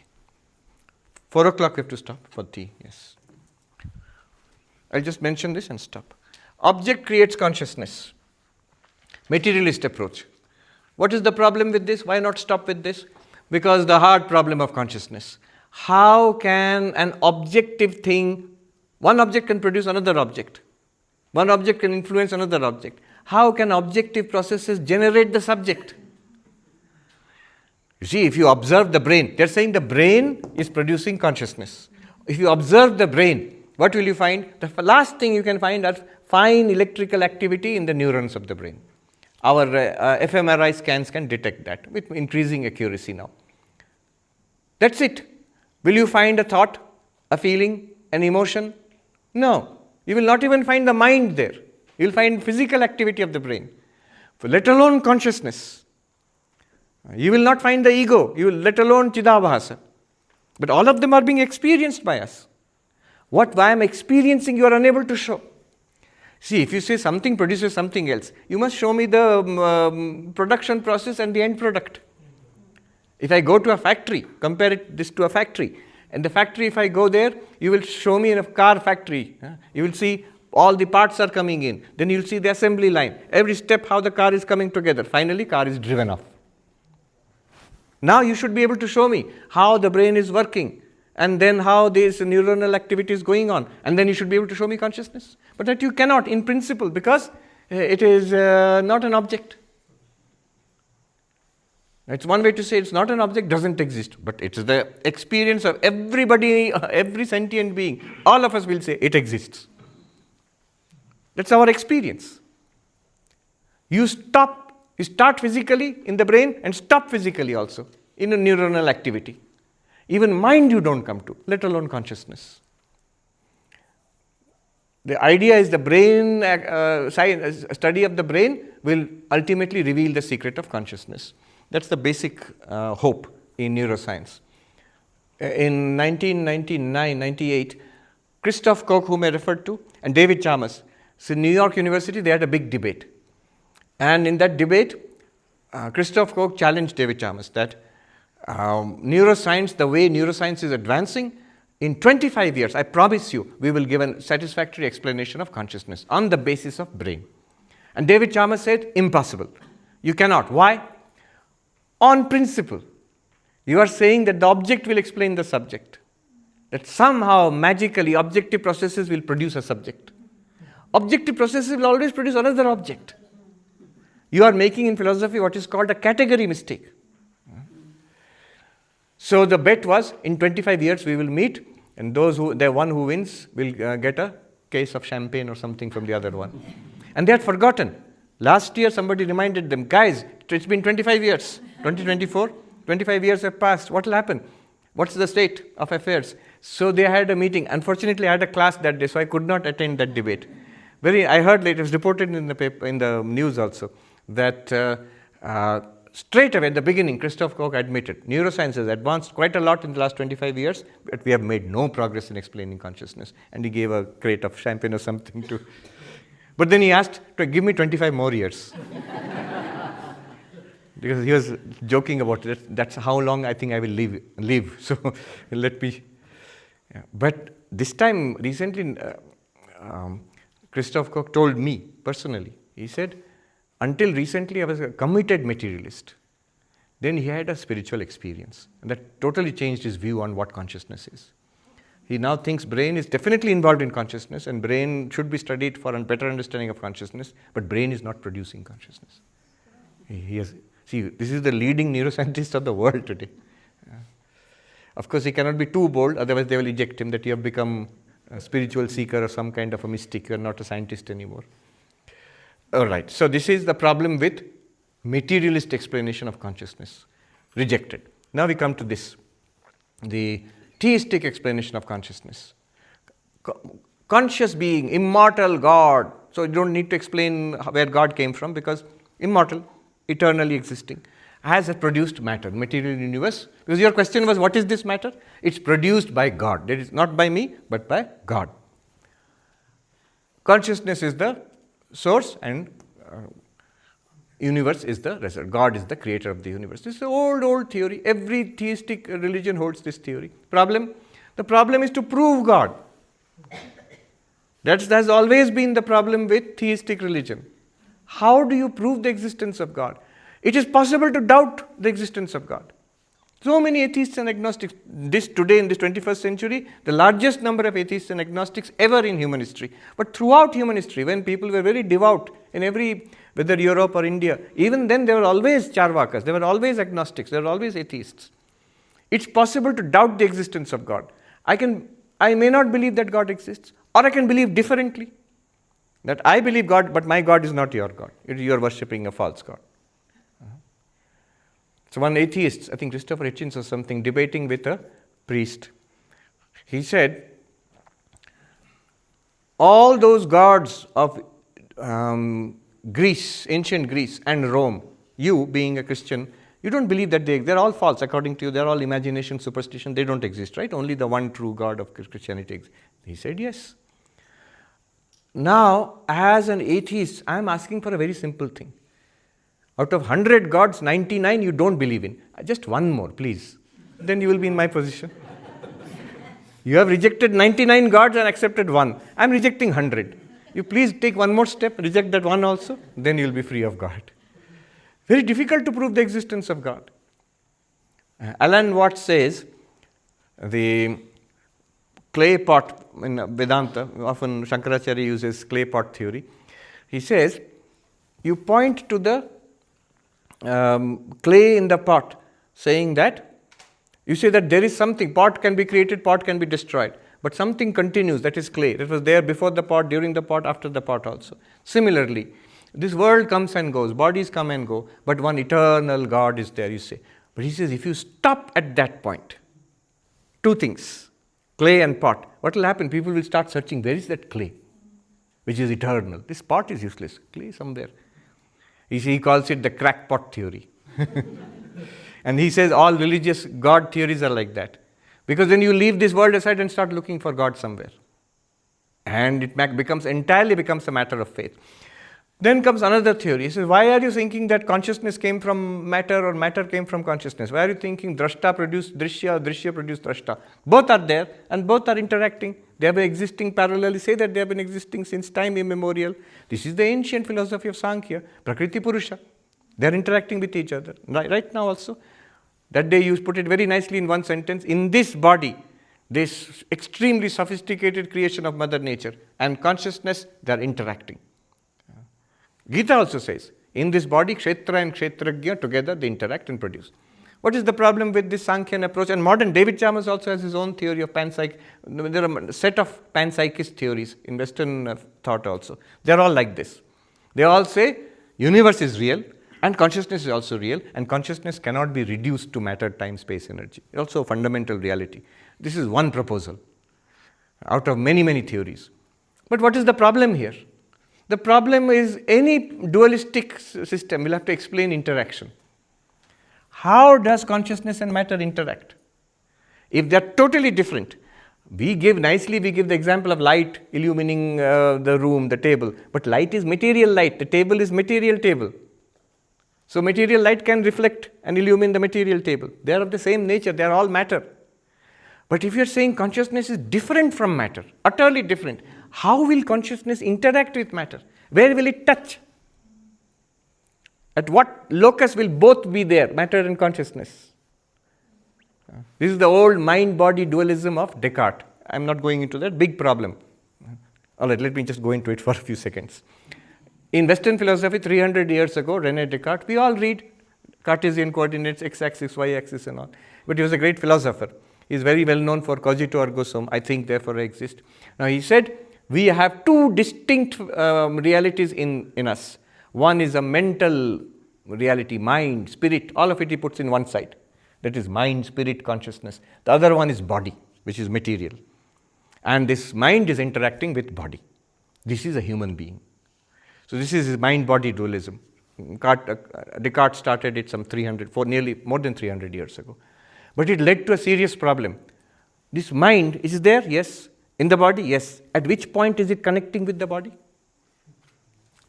4 o'clock we have to stop for tea, yes. I'll just mention this and stop. Object creates consciousness. Materialist approach. What is the problem with this? Why not stop with this? Because the hard problem of consciousness. How can an objective thing, one object can produce another object. One object can influence another object. How can objective processes generate the subject? You see, if you observe the brain, they're saying the brain is producing consciousness. If you observe the brain, what will you find? The last thing you can find are fine electrical activity in the neurons of the brain. Our fMRI scans can detect that with increasing accuracy now. That's it. Will you find a thought, a feeling, an emotion? No. You will not even find the mind there. You will find physical activity of the brain, let alone consciousness. You will not find the ego, you will let alone Chidabhasa. But all of them are being experienced by us. What I am experiencing, you are unable to show. See, if you say something produces something else, you must show me the production process and the end product. If I go to a factory, compare this to a factory, and the factory, if I go there, you will show me in a car factory. You will see all the parts are coming in. Then you will see the assembly line. Every step how the car is coming together. Finally, car is driven off. Now you should be able to show me how the brain is working, and then how this neuronal activity is going on. And then you should be able to show me consciousness. But that you cannot in principle, because it is not an object. It's one way to say it's not an object, doesn't exist. But it's the experience of everybody, every sentient being. All of us will say it exists. That's our experience. You start physically in the brain and stop physically also in a neuronal activity. Even mind you don't come to, let alone consciousness. The idea is the brain, study of the brain will ultimately reveal the secret of consciousness. That's the basic hope in neuroscience. In 1999-98, Christoph Koch, whom I referred to, and David Chalmers. So, New York University, they had a big debate. And in that debate, Christoph Koch challenged David Chalmers that neuroscience, the way neuroscience is advancing, in 25 years, I promise you, we will give a satisfactory explanation of consciousness on the basis of brain. And David Chalmers said, impossible. You cannot. Why? On principle. You are saying that the object will explain the subject. That somehow, magically, objective processes will produce a subject. Objective processes will always produce another object. You are making in philosophy what is called a category mistake. So the bet was, in 25 years we will meet, and the one who wins will get a case of champagne or something from the other one. And they had forgotten. Last year somebody reminded them, guys, it's been 25 years, 2024, 25 years have passed, what will happen? What's the state of affairs? So they had a meeting. Unfortunately, I had a class that day, so I could not attend that debate. I heard later, it was reported in the paper, in the news also, that straight away at the beginning, Christoph Koch admitted, neuroscience has advanced quite a lot in the last 25 years, but we have made no progress in explaining consciousness. And he gave a crate of champagne or something to... But then he asked to give me 25 more years. Because he was joking about it. That's how long I think I will live. So let me... Yeah. But this time, recently, Christoph Koch told me personally, he said, until recently I was a committed materialist. Then he had a spiritual experience. And that totally changed his view on what consciousness is. He now thinks brain is definitely involved in consciousness and brain should be studied for a better understanding of consciousness, but brain is not producing consciousness. See, this is the leading neuroscientist of the world today. Of course, he cannot be too bold, otherwise they will eject him that you have become a spiritual seeker or some kind of a mystic, you are not a scientist anymore. All right, so this is the problem with materialist explanation of consciousness, rejected. Now we come to this, the theistic explanation of consciousness. Conscious being, immortal God, so you don't need to explain where God came from because immortal, eternally existing, has produced matter, material universe. Because your question was, what is this matter? It's produced by God. That is not by me, but by God. Consciousness is the source and universe is the result. God is the creator of the universe. This is an old theory. Every theistic religion holds this theory. The problem is to prove God. That has always been the problem with theistic religion. How do you prove the existence of God? It is possible to doubt the existence of God. So many atheists and agnostics. Today in this 21st century, the largest number of atheists and agnostics ever in human history. But throughout human history, when people were very devout in whether Europe or India, even then there were always Charvakas, there were always agnostics, there were always atheists. It's possible to doubt the existence of God. I may not believe that God exists, or I can believe differently. That I believe God, but my God is not your God. You are worshipping a false God. So one atheist, I think Christopher Hitchens or something, debating with a priest. He said, all those gods of Greece, ancient Greece and Rome, you being a Christian, you don't believe that they're all false according to you, they're all imagination, superstition, they don't exist, right? Only the one true God of Christianity exists. He said, yes. Now, as an atheist, I am asking for a very simple thing. Out of 100 gods, 99 you don't believe in. Just one more, please. Then you will be in my position. You have rejected 99 gods and accepted one. I am rejecting 100. You please take one more step, reject that one also, then you will be free of God. Very difficult to prove the existence of God. Alan Watts says, the clay pot, in Vedanta, often Shankaracharya uses clay pot theory. He says, you point to the clay in the pot, saying that, you say that there is something, pot can be created, pot can be destroyed, but something continues, that is clay. That was there before the pot, during the pot, after the pot also. Similarly, this world comes and goes, bodies come and go, but one eternal God is there, you say. But he says, if you stop at that point, two things, clay and pot, what will happen? People will start searching, where is that clay, which is eternal? This pot is useless, clay somewhere. He calls it the crackpot theory. And he says all religious God theories are like that. Because then you leave this world aside and start looking for God somewhere. And it entirely becomes a matter of faith. Then comes another theory. He says, why are you thinking that consciousness came from matter or matter came from consciousness? Why are you thinking Drashta produced Drishya or Drishya produced Drashta? Both are there and both are interacting. They have been existing parallelly. Say that they have been existing since time immemorial. This is the ancient philosophy of Sankhya, Prakriti Purusha. They are interacting with each other. Right now also. That day you put it very nicely in one sentence. In this body, this extremely sophisticated creation of Mother Nature and consciousness, they are interacting. Gita also says, in this body, Kshetra and Kshetragya together they interact and produce. What is the problem with this Sankhyan approach? And modern David Chalmers also has his own theory of panpsych. There are a set of panpsychist theories in Western thought also. They are all like this. They all say universe is real and consciousness is also real, and consciousness cannot be reduced to matter, time, space, energy. It's also a fundamental reality. This is one proposal out of many, many theories. But what is the problem here? The problem is any dualistic system will have to explain interaction. How does consciousness and matter interact? If they are totally different, we give the example of light illumining the room, the table. But light is material light, the table is material table. So material light can reflect and illumine the material table. They are of the same nature, they are all matter. But if you are saying consciousness is different from matter, utterly different, how will consciousness interact with matter? Where will it touch? At what locus will both be there, matter and consciousness? This is the old mind-body dualism of Descartes. I am not going into that, big problem. All right, let me just go into it for a few seconds. In Western philosophy, 300 years ago, René Descartes, we all read Cartesian coordinates, x-axis, y-axis and all. But he was a great philosopher. He is very well known for cogito ergo sum, I think therefore I exist. Now he said, we have two distinct realities in us. One is a mental reality, mind, spirit, all of it he puts in one side. That is mind, spirit, consciousness. The other one is body, which is material. And this mind is interacting with body. This is a human being. So this is his mind-body dualism. Descartes started it nearly more than 300 years ago. But it led to a serious problem. This mind, is there? Yes. In the body? Yes. At which point is it connecting with the body?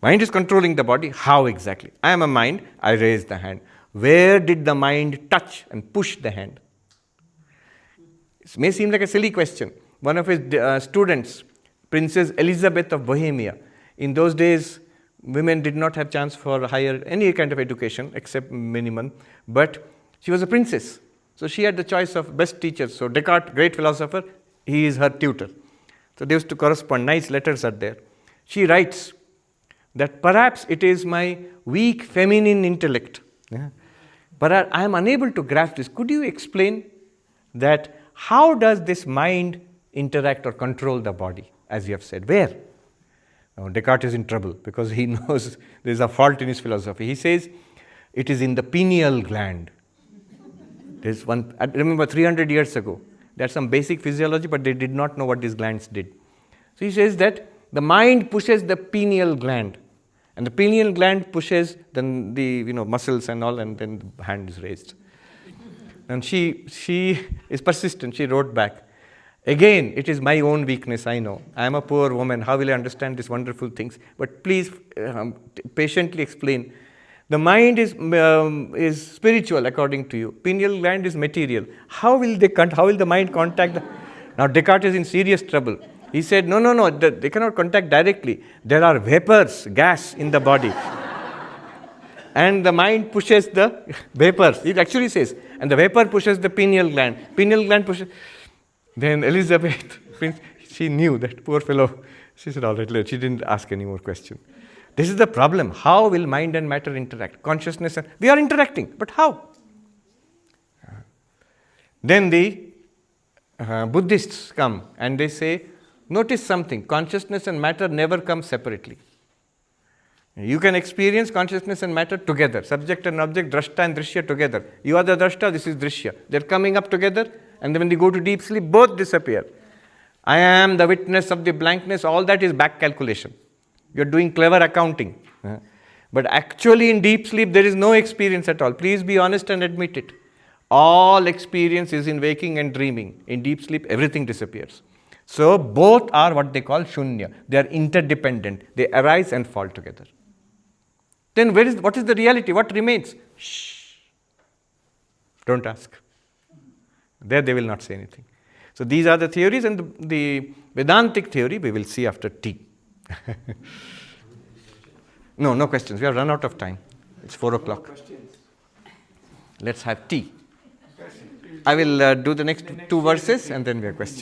Mind is controlling the body. How exactly? I am a mind, I raise the hand. Where did the mind touch and push the hand? It may seem like a silly question. One of his students, Princess Elizabeth of Bohemia, in those days, women did not have chance for any kind of education except minimum, but she was a princess. So she had the choice of best teachers. So Descartes, great philosopher, he is her tutor. So they used to correspond, nice letters are there. She writes that perhaps it is my weak feminine intellect. But I am unable to grasp this. Could you explain that how does this mind interact or control the body, as you have said? Where? Now Descartes is in trouble because he knows there is a fault in his philosophy. He says it is in the pineal gland. There's one, I remember 300 years ago, there's some basic physiology, but they did not know what these glands did. So he says that the mind pushes the pineal gland, and the pineal gland pushes the muscles and all, and then the hand is raised. And she is persistent. She wrote back, again, it is my own weakness, I know. I am a poor woman. How will I understand these wonderful things? But please patiently explain. The mind is spiritual according to you. Pineal gland is material. How will the mind contact? Now Descartes is in serious trouble. He said, no, they cannot contact directly. There are vapors, gas in the body. And the mind pushes the vapors. It actually says, and the vapor pushes the pineal gland. Pineal gland pushes. Then Elizabeth, she knew that poor fellow. She said, all right, she didn't ask any more questions. This is the problem. How will mind and matter interact? Consciousness, we are interacting, but how? Then the Buddhists come and they say, notice something, consciousness and matter never come separately. You can experience consciousness and matter together, subject and object, drashta and drishya together. You are the drashta, this is drishya. They're coming up together, and then when they go to deep sleep, both disappear. I am the witness of the blankness, all that is back calculation. You're doing clever accounting. But actually in deep sleep, there is no experience at all. Please be honest and admit it. All experience is in waking and dreaming. In deep sleep, everything disappears. So both are what they call shunya. They are interdependent. They arise and fall together. Then what is the reality? What remains? Shh. Don't ask. There they will not say anything. So these are the theories, and the Vedantic theory we will see after tea. No questions. We have run out of time. It's 4 o'clock. Let's have tea. I will do the next 2 verses and then we have questions.